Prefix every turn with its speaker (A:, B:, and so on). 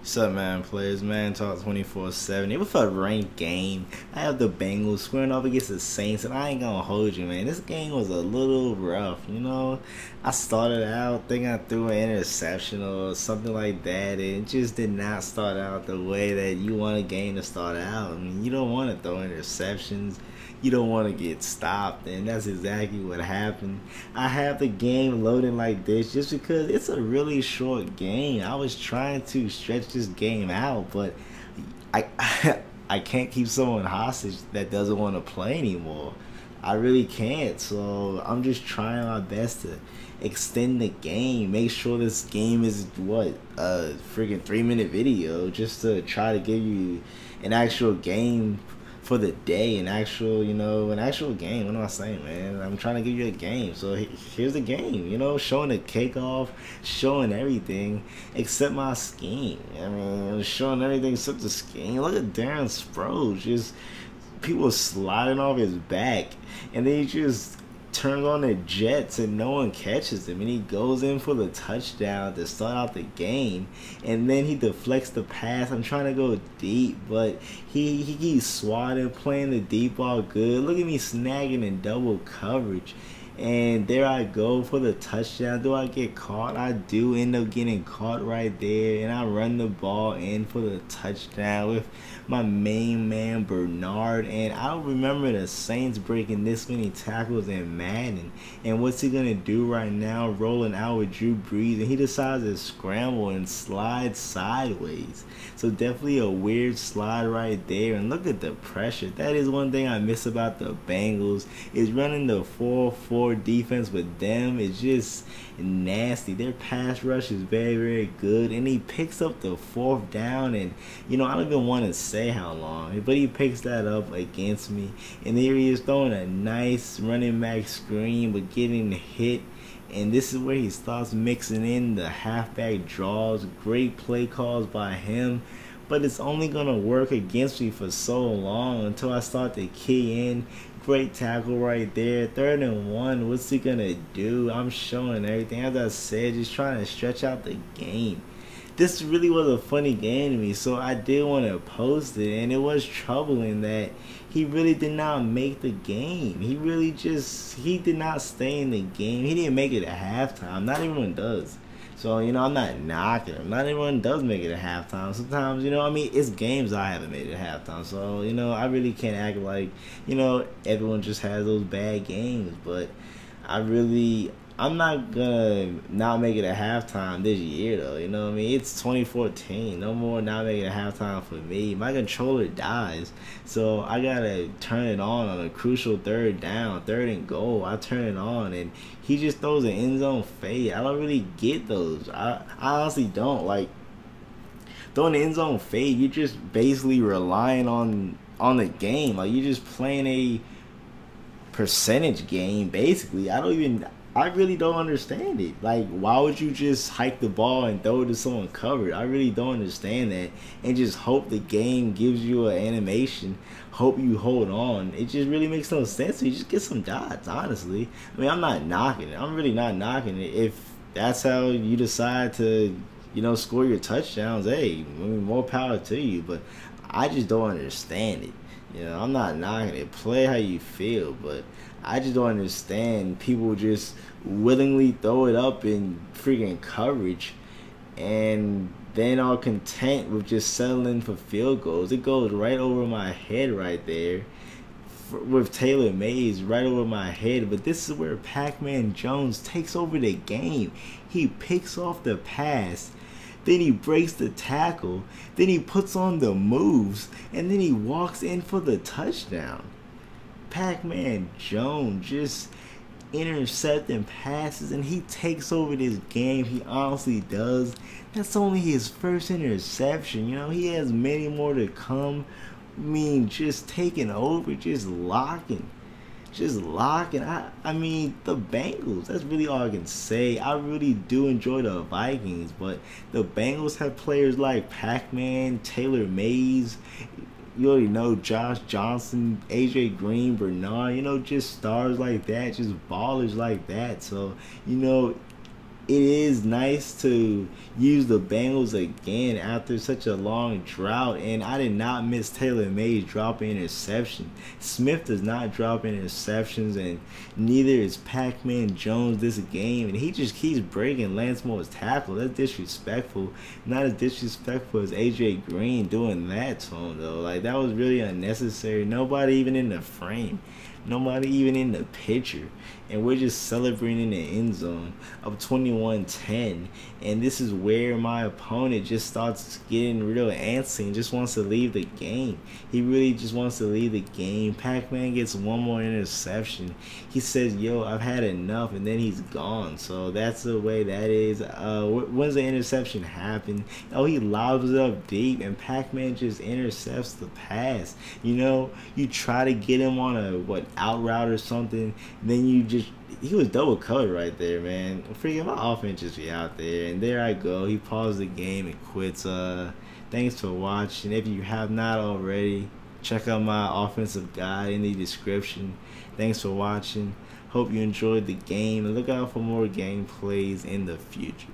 A: What's up, man? Players, man. Talk 24/7. It was a ranked game. I have the Bengals squaring off against the Saints, and I ain't gonna hold you, man. This game was a little rough, you know. I started out thinking I threw an interception or something like that, and it just did not start out the way that you want a game to start out. I mean, you don't want to throw interceptions. You don't want to get stopped, and that's exactly what happened. I have the game loading like this just because it's a really short game. I was trying to stretch this game out, but I I can't keep someone hostage that doesn't want to play anymore. I really can't. So I'm just trying my best to extend the game, make sure this game is what a freaking 3-minute video, just to try to give you an actual game for the day, an actual, an actual game. What am I saying, man? I'm trying to give you a game. So here's the game, showing the kickoff, showing everything except my scheme. I mean, showing everything except the scheme. Look at Darren Sproles, just people sliding off his back, and then he just turns on the Jets and no one catches him, and he goes in for the touchdown to start out the game, and then he deflects the pass. I'm trying to go deep, but he keeps swatting, playing the deep ball good. Look at me snagging in double coverage, and there I go for the touchdown. Do I get caught? I do end up getting caught right there, and I run the ball in for the touchdown with my main man Bernard. And I don't remember the Saints breaking this many tackles in Madden. And what's he gonna do right now? Rolling out with Drew Brees, and he decides to scramble and slide sideways. So definitely a weird slide right there. And look at the pressure. That is one thing I miss about the Bengals, is running the 4-4 defense with them. It's just nasty. Their pass rush is very, very good, and he picks up the 4th down, and I don't even want to say how long, but he picks that up against me, and there he is throwing a nice running back screen but getting hit. And this is where he starts mixing in the halfback draws. Great play calls by him, but it's only gonna work against me for so long until I start to key in. Great tackle right there. 3rd and 1. What's he gonna do? I'm showing everything. As I said, just trying to stretch out the game. This really was a funny game to me, so I did want to post it, and it was troubling that he really did not make the game. He did not stay in the game. He didn't make it at halftime. Not everyone does. So, I'm not knocking him. Not everyone does make it at halftime. Sometimes, it's games I haven't made it at halftime. So, I really can't act like, everyone just has those bad games. But I'm not gonna not make it at halftime this year, though. It's 2014. No more not making it at halftime for me. My controller dies, so I gotta turn it on a crucial 3rd down, 3rd and goal. I turn it on, and he just throws an end zone fade. I don't really get those. I honestly don't like throwing the end zone fade. You're just basically relying on the game. Like, you're just playing a percentage game, basically. I really don't understand it. Like, why would you just hike the ball and throw it to someone covered? I really don't understand that. And just hope the game gives you an animation. Hope you hold on. It just really makes no sense. You just get some dots, honestly. I mean, I'm not knocking it. I'm really not knocking it. If that's how you decide to, score your touchdowns, hey, I mean, more power to you. But I just don't understand it. I'm not knocking it. Play how you feel, but I just don't understand people just willingly throw it up in freaking coverage and then are content with just settling for field goals. It goes right over my head right there with Taylor Mays right over my head. But this is where Pacman Jones takes over the game. He picks off the pass, then he breaks the tackle, then he puts on the moves, and then he walks in for the touchdown. Pacman Jones just intercepting passes, and he takes over this game. He honestly does. That's only his first interception. He has many more to come. I mean, just taking over, just locking. I mean, the Bengals, that's really all I can say. I really do enjoy the Vikings, but the Bengals have players like Pacman, Taylor Mays, you already know, Josh Johnson, AJ Green, Bernard, just stars like that, just ballers like that. So, it is nice to use the Bengals again after such a long drought. And I did not miss Taylor Mays dropping interception. Smith does not drop interceptions, and neither is Pacman Jones this game. And he just keeps breaking Lance Moore's tackle. That's disrespectful. Not as disrespectful as AJ Green doing that to him, though. Like, that was really unnecessary. Nobody even in the frame. Nobody even in the picture. And we're just celebrating in the end zone of 21-10. And this is where my opponent just starts getting real antsy and just wants to leave the game. He really just wants to leave the game. Pacman gets one more interception. He says, yo, I've had enough, and then he's gone. So that's the way that is. When's the interception happen? Oh, he lobs it up deep, and Pacman just intercepts the pass. You know, you try to get him on a, out route or something, then you just, he was double covered right there, man. Freaking my offense just be out there. And there I go. He paused the game and quits. Thanks for watching. If you have not already, check out my offensive guide in the description. Thanks for watching. Hope you enjoyed the game, and look out for more gameplays in the future.